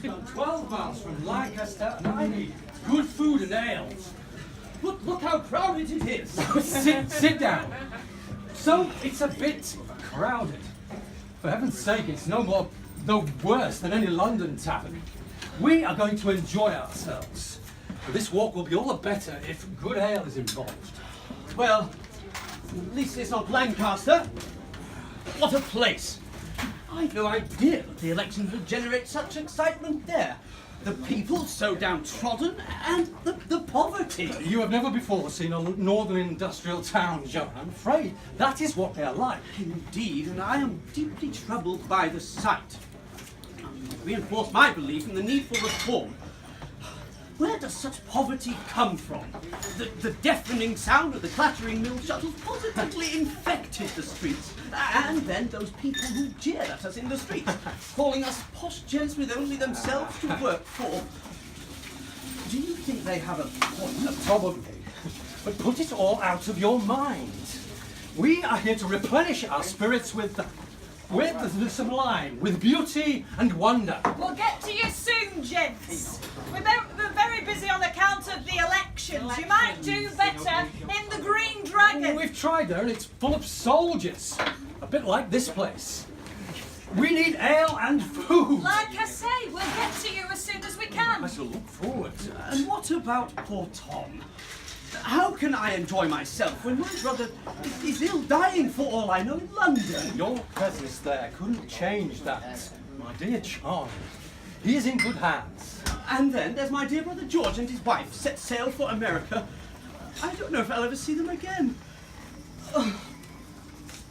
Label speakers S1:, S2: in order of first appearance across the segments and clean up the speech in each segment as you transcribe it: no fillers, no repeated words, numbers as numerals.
S1: I'm 12 miles from Lancaster and I need good food and ales. Look how crowded it is. sit down. So it's a bit crowded. For heaven's sake, it's no worse than any London tavern. We are going to enjoy ourselves. But this walk will be all the better if good ale is involved.
S2: Well, at least it's not Lancaster. What a place! I'd no idea that the elections would generate such excitement there. The people so downtrodden, and the poverty.
S1: You have never before seen a northern industrial town, John. I'm afraid that is what they are like.
S2: Indeed, and I am deeply troubled by the sight. It reinforced my belief in the need for reform. Where does such poverty come from? The deafening sound of the clattering mill shuttles positively infected the streets. And then those people who jeered at us in the streets, calling us posh gents with only themselves to work for. Do you think they have a point?
S1: Probably. But put it all out of your mind. We are here to replenish our spirits with the sublime, with beauty and wonder.
S3: We'll get to you soon, gents. We're very busy on account of the elections. You might do better in the Green Dragon.
S1: We've tried there and it's full of soldiers. A bit like this place. We need ale and food.
S3: Like I say, we'll get to you as soon as we can.
S1: I shall look forward to it.
S2: And what about poor Tom? How can I enjoy myself when my brother is ill dying for all I know in London?
S1: Your presence there couldn't change that, my dear John. He is in good hands.
S2: And then there's my dear brother George and his wife set sail for America. I don't know if I'll ever see them again.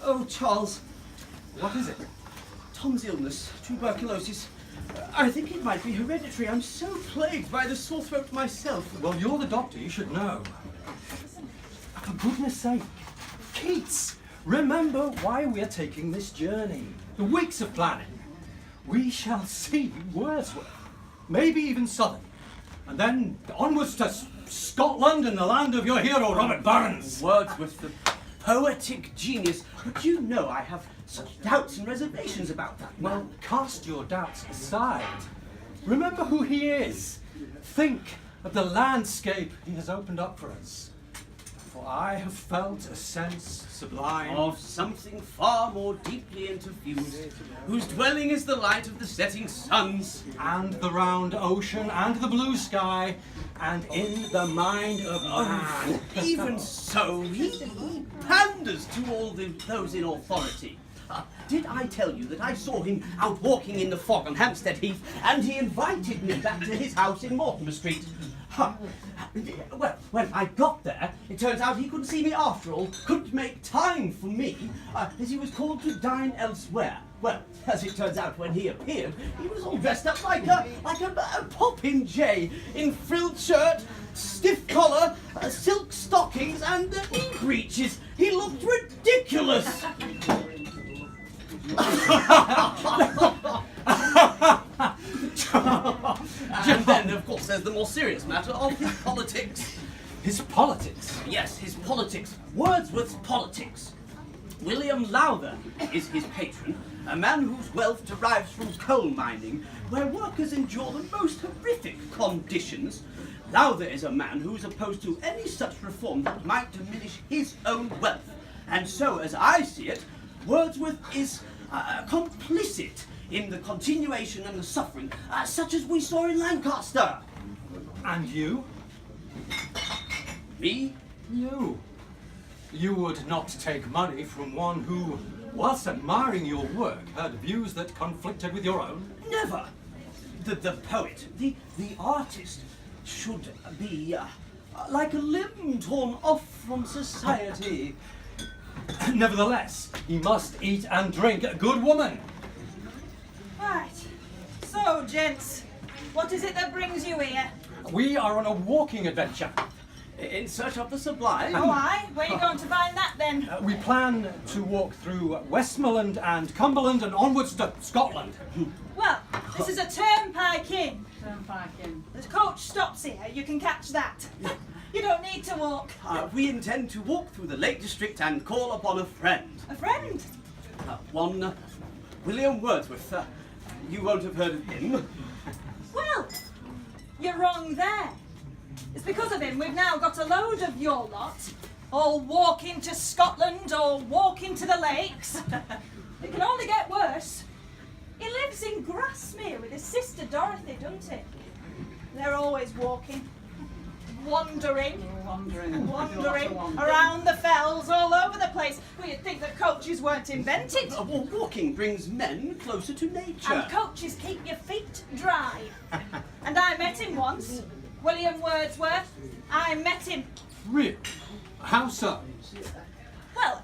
S2: Oh, Charles.
S1: What is it?
S2: Tom's illness, tuberculosis. I think it might be hereditary. I'm so plagued by the sore throat myself.
S1: Well, you're the doctor, you should know. For goodness sake, Keats, remember why we are taking this journey. The weeks of planning. We shall see Wordsworth, maybe even Southern, and then onwards to Scotland and the land of your hero, Robert Burns.
S2: Wordsworth, the poetic genius. But you know I have such doubts and reservations about that man.
S1: Well, cast your doubts aside. Remember who he is. Think of the landscape he has opened up for us. For I have felt a sense sublime
S2: of something far more deeply interfused, whose dwelling is the light of the setting suns,
S1: and the round ocean, and the blue sky, and in the mind of man.
S2: Even so, he panders to all those in authority. Did I tell you that I saw him out walking in the fog on Hampstead Heath, and he invited me back to his house in Mortimer Street? Well, when I got there, it turns out he couldn't see me after all, couldn't make time for me, as he was called to dine elsewhere. Well, as it turns out, when he appeared, he was all dressed up like a popinjay, in frilled shirt, stiff collar, silk stockings, and knee breeches. He looked ridiculous. And then, of course, there's the more serious matter of his politics.
S1: His politics?
S2: Yes, his politics. Wordsworth's politics. William Lowther is his patron, a man whose wealth derives from coal mining, where workers endure the most horrific conditions. Lowther is a man who is opposed to any such reform that might diminish his own wealth. And so, as I see it, Wordsworth is complicit in the continuation and the suffering, such as we saw in Lancaster.
S1: And you?
S2: Me?
S1: You. You would not take money from one who, whilst admiring your work, had views that conflicted with your own?
S2: Never! The poet, the artist, should be like a limb torn off from society.
S1: Nevertheless, he must eat and drink a good woman.
S3: Right. So, gents, what is it that brings you here?
S1: We are on a walking adventure.
S2: In search of the sublime.
S3: Oh, aye? Where are you going to find that, then?
S1: We plan to walk through Westmoreland and Cumberland and onwards to Scotland.
S3: Well, this is a turnpike inn.
S4: Turnpike inn.
S3: The coach stops here. You can catch that. You don't need to walk.
S2: We intend to walk through the Lake District and call upon a friend.
S3: A friend?
S2: One William Wordsworth. You won't have heard of him.
S3: You're wrong there. It's because of him we've now got a load of your lot, all walking to Scotland or walking to the lakes. It can only get worse. He lives in Grasmere with his sister Dorothy, doesn't he? They're always walking, wandering around the fells, all over the place. Well, you'd think that coaches weren't invented.
S2: Well, walking brings men closer to nature.
S3: And coaches keep your feet dry. And I met him once, William Wordsworth. I met him.
S1: Really? How so?
S3: Well,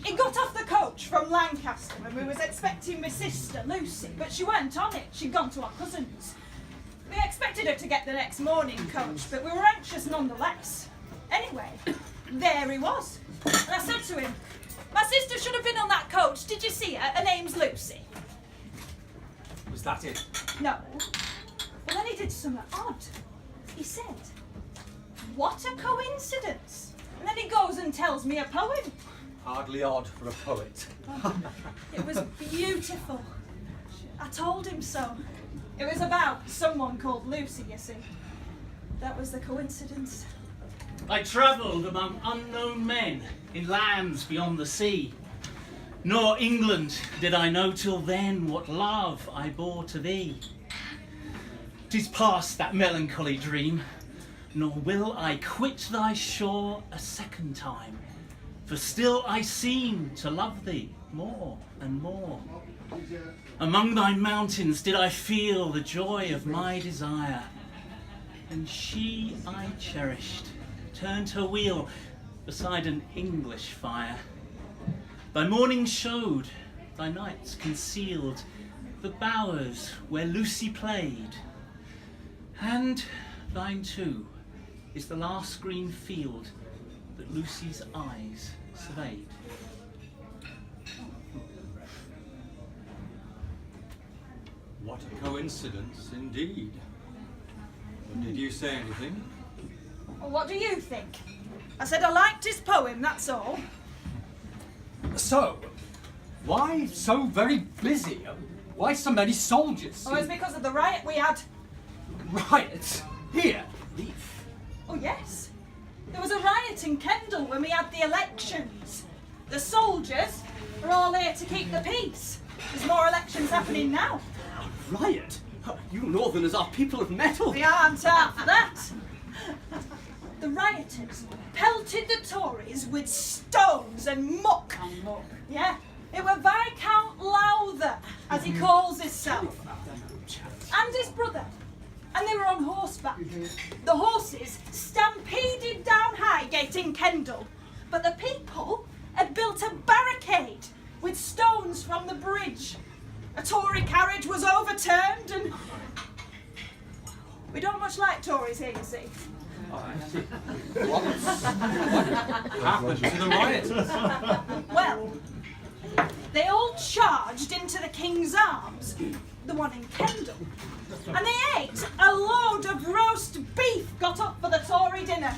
S3: he got off the coach from Lancaster and we was expecting my sister, Lucy, but she weren't on it. She'd gone to our cousins. We expected her to get the next morning coach, but we were anxious nonetheless. Anyway, there he was. And I said to him, my sister should have been on that coach. Did you see her? Her name's Lucy.
S1: Was that it?
S3: No. But then he did something odd. He said, what a coincidence. And then he goes and tells me a poem.
S1: Hardly odd for a poet.
S3: It was beautiful. I told him so. It was about someone called Lucy, you see. That was the coincidence.
S4: I travelled among unknown men in lands beyond the sea. Nor England did I know till then what love I bore to thee. 'Tis past that melancholy dream, nor will I quit thy shore a second time, for still I seem to love thee more and more. Among thy mountains did I feel the joy of my desire, and she I cherished turned her wheel beside an English fire. Thy morning showed, thy nights concealed, the bowers where Lucy played, and thine too is the last green field that Lucy's eyes surveyed.
S1: What a coincidence indeed. But did you say anything?
S3: Well, what do you think? I said I liked his poem, that's all.
S1: So, why so very busy? Why so many soldiers?
S3: Oh, it's because of the riot we had.
S1: Riots? Here?
S3: Oh, yes. There was a riot in Kendal when we had the elections. The soldiers are all here to keep the peace. There's more elections happening now.
S2: Riot? You Northerners are people of metal.
S3: We aren't after that. The rioters pelted the Tories with stones and muck. Yeah, it were Viscount Lowther, as he calls himself, and his brother. And they were on horseback. The horses stampeded down Highgate in Kendal, but the people had built a barricade with stones from the bridge. A Tory carriage was overturned, and we don't much like Tories here, you see.
S1: What happened to the rioters?
S3: Well, they all charged into the King's Arms, the one in Kendal, and they ate a load of roast beef got up for the Tory dinner.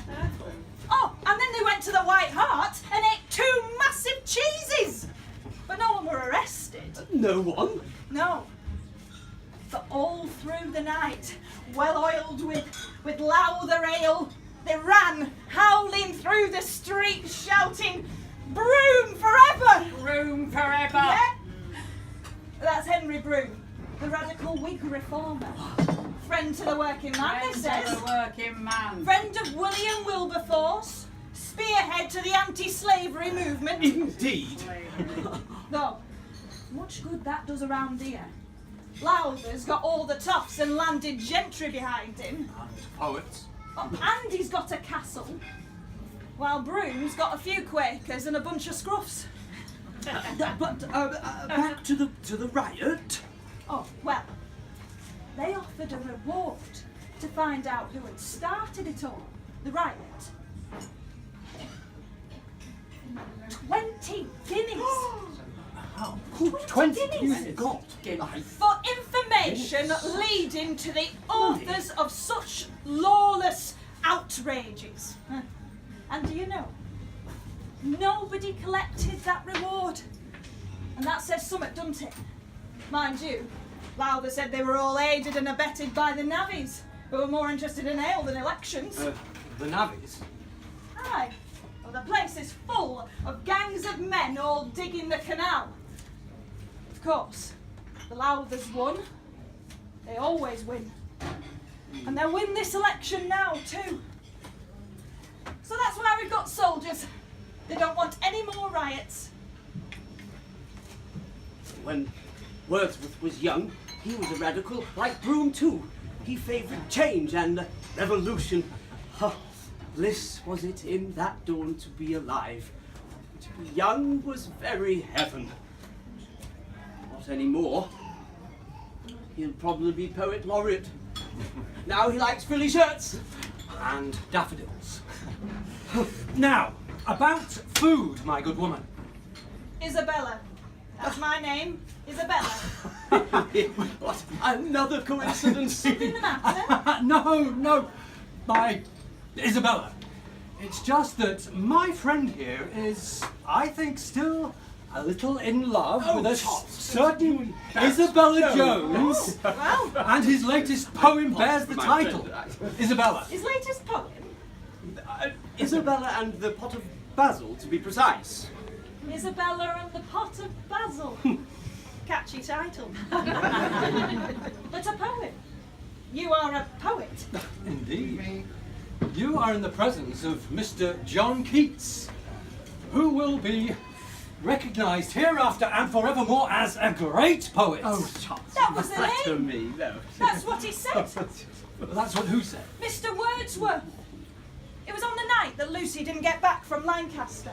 S3: Oh, and then they went to the White Hart and ate 2 massive cheeses. But no one were arrested.
S2: No one?
S3: No. But all through the night, well oiled with Lowther ale, they ran howling through the streets shouting, Broom forever!
S5: Room forever!
S3: Yeah? That's Henry Broom, the radical Whig reformer. Friend to the working man, they
S5: Friend
S3: says.
S5: of the working man.
S3: Friend of William Wilberforce, spearhead to the anti-slavery movement.
S2: Indeed.
S3: Though, much good that does around here. Lowther's got all the toffs and landed gentry behind him.
S1: Poets?
S3: Oh, and he's got a castle. While Broom's got a few Quakers and a bunch of scruffs.
S2: But back to the riot.
S3: Oh, well, they offered a reward to find out who had started it all, the riot. 20 guineas!
S1: 20
S3: guineas?
S1: you've got.
S3: For information leading to the authors of such lawless outrages. And do you know, nobody collected that reward. And that says something, doesn't it? Mind you, Lowther said they were all aided and abetted by the navvies. who are more interested in ale than elections.
S1: The navvies.
S3: Aye. Well, the place is full of gangs of men all digging the canal. Of course, the Lowthers won. They always win. And they'll win this election now, too. So that's why we've got soldiers. They don't want any more riots.
S2: When Wordsworth was young, he was a radical like Broome too. He favoured change and revolution. Oh, bliss was it in that dawn to be alive. To be young was very heaven. Not anymore. He'll probably be poet laureate. Now he likes frilly shirts.
S1: And daffodils. Now, about food, my good woman.
S3: Isabella. That's my name, Isabella.
S2: What another coincidence.
S3: Something the matter?
S1: No, my Isabella. It's just that my friend here is, I think, still a little in love with a certain Isabella Jones,
S3: Well,
S1: and his latest poem bears the title, Isabella.
S3: his latest poem?
S2: Isabella and the pot of basil, to be precise.
S3: Isabella and the Pot of Basil. Catchy title. But a poem. You are a poet.
S1: Indeed. You are in the presence of Mr. John Keats, who will be recognised hereafter and forevermore as a great poet.
S2: Oh,
S3: That was the
S2: to
S3: name.
S2: me, no.
S3: That's what he said.
S1: That's what who said?
S3: Mr. Wordsworth. It was on the night that Lucy didn't get back from Lancaster.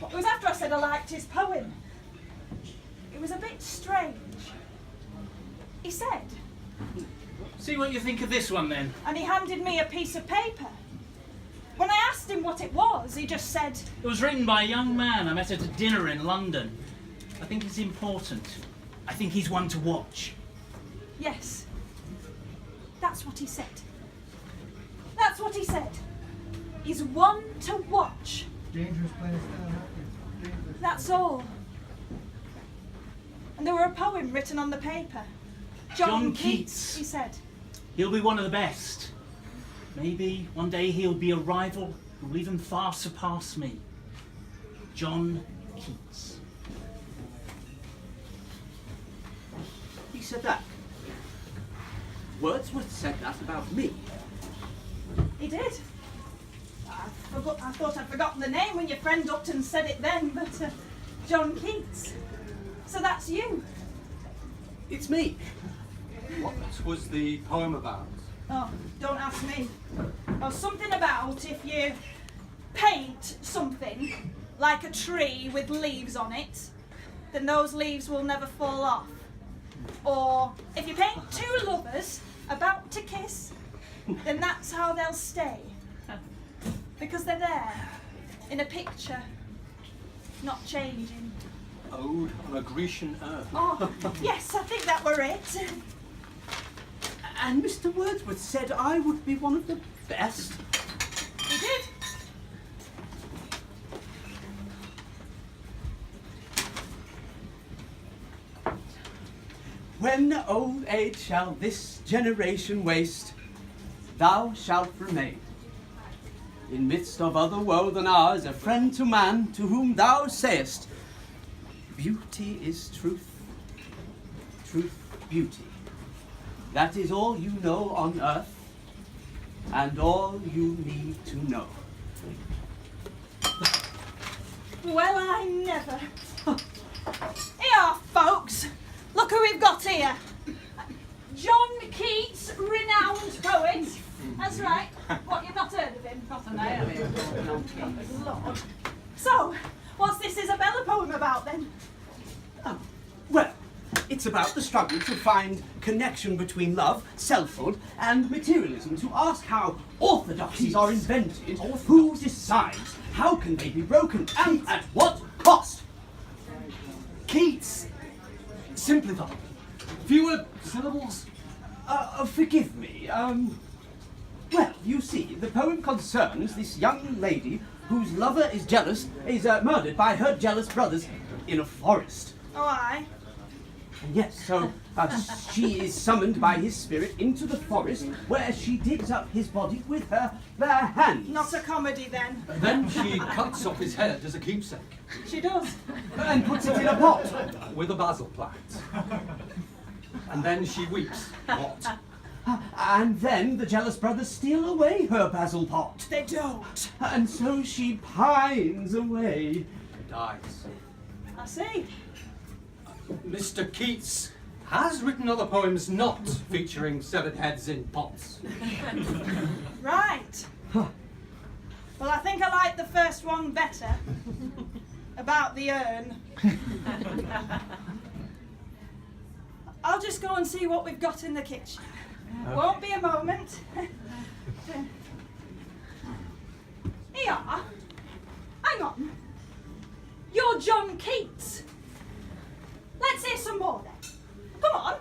S3: It was after I said I liked his poem. It was a bit strange. He said,
S4: See what you think of this one then.
S3: and he handed me a piece of paper. When I asked him what it was, he just said,
S4: It was written by a young man I met at a dinner in London. I think it's important. I think he's one to watch.
S3: yes. That's what he said. That's what he said. He's one to watch.
S6: Dangerous place now.
S3: That's all. And there were a poem written on the paper.
S4: John Keats.
S3: He said.
S4: He'll be one of the best. Maybe one day he'll be a rival who will even far surpass me. John Keats.
S2: He said that. Wordsworth said that about me.
S3: He did. I thought I'd forgotten the name when your friend Upton said it then, but John Keats. So that's you.
S2: It's me.
S1: What was the poem about?
S3: Oh, don't ask me. Oh, something about if you paint something, like a tree with leaves on it, then those leaves will never fall off. Or if you paint two lovers about to kiss, then that's how they'll stay. Because they're there, in a picture, not changing.
S1: Ode on a Grecian earth.
S3: Oh, yes, I think that were it.
S2: And Mr. Wordsworth said I would be one of the best.
S3: He did.
S2: When old age shall this generation waste, thou shalt remain. In midst of other woe than ours, a friend to man, to whom thou sayest, beauty is truth, truth beauty. That is all you know on earth, and all you need to know.
S3: Well, I never. Here, folks. Look who we've got here. John Keats, renowned poet. That's right. What, you've not heard of him?
S5: Not an ale.
S3: Lord. So, what's this Isabella poem about then?
S2: Oh, well, it's about the struggle to find connection between love, selfhood, and materialism, to ask how orthodoxies are invented, who decides, how can they be broken, and at what cost?
S1: Keats. Simplify. Fewer syllables.
S2: Forgive me, well, you see, the poem concerns this young lady whose lover is jealous, is murdered by her jealous brothers in a forest.
S3: Oh, aye.
S2: And yes, so She is summoned by his spirit into the forest, where she digs up his body with her bare hands.
S3: Not a comedy then.
S1: Then she cuts off his head as a keepsake,
S3: She does.
S2: And puts it in a pot.
S1: with a basil plant. And then she weeps. What?
S2: And then the jealous brothers steal away her basil pot.
S3: They don't.
S2: And so she pines away.
S1: Dies.
S3: I see.
S1: Mr. Keats has written other poems not featuring severed heads in pots.
S3: Right. Well, I think I like the first one better. About the urn. I'll just go and see what we've got in the kitchen. Won't be a moment. Here you are. Hang on. You're John Keats. Let's hear some more then. Come on.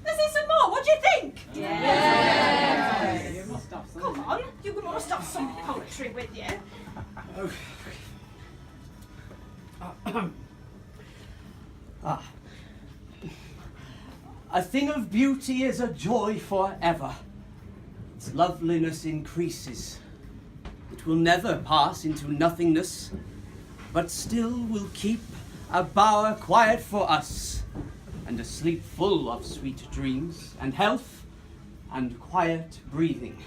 S3: Let's hear some more. What do you think?
S5: You must have some.
S3: Come on. You must have some poetry with you.
S2: A thing of beauty is a joy forever. Its loveliness increases. It will never pass into nothingness, but still will keep a bower quiet for us, and a sleep full of sweet dreams, and health, and quiet breathing.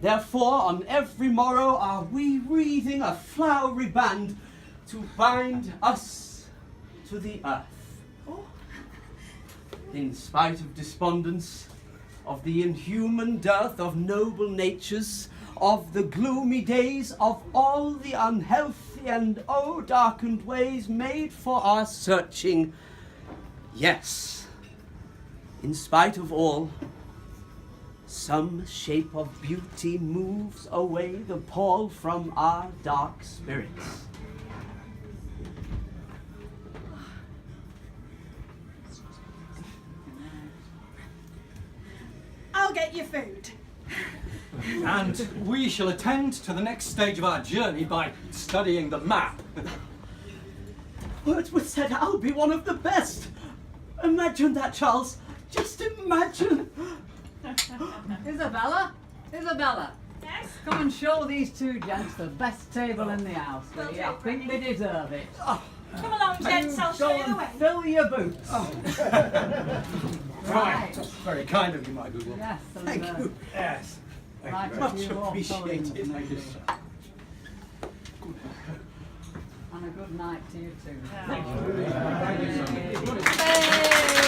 S2: Therefore, on every morrow are we wreathing a flowery band to bind us to the earth. In spite of despondence, of the inhuman dearth of noble natures, of the gloomy days, of all the unhealthy and darkened ways made for our searching. Yes, in spite of all, some shape of beauty moves away the pall from our dark spirits.
S3: I'll get you food.
S1: And we shall attend to the next stage of our journey by studying the map.
S2: Wordsworth said I'll be one of the best. Imagine that, Charles. Just imagine.
S5: Isabella? Isabella,
S3: Yes?
S5: come and show these two gents the best table in the house.
S3: Will
S5: Will
S3: do,
S5: you? I think they deserve it.
S3: Come along, gents. I'll show
S5: Go
S3: you the way.
S5: and fill your boots.
S1: Right. That's very kind of you, my good woman.
S5: Yes, and,
S2: Thank you.
S1: Yes.
S5: Right,
S2: Much
S5: you all
S2: appreciated.
S1: Thank you, sir.
S5: And a good night to you too.
S1: Thank you.
S5: Hey!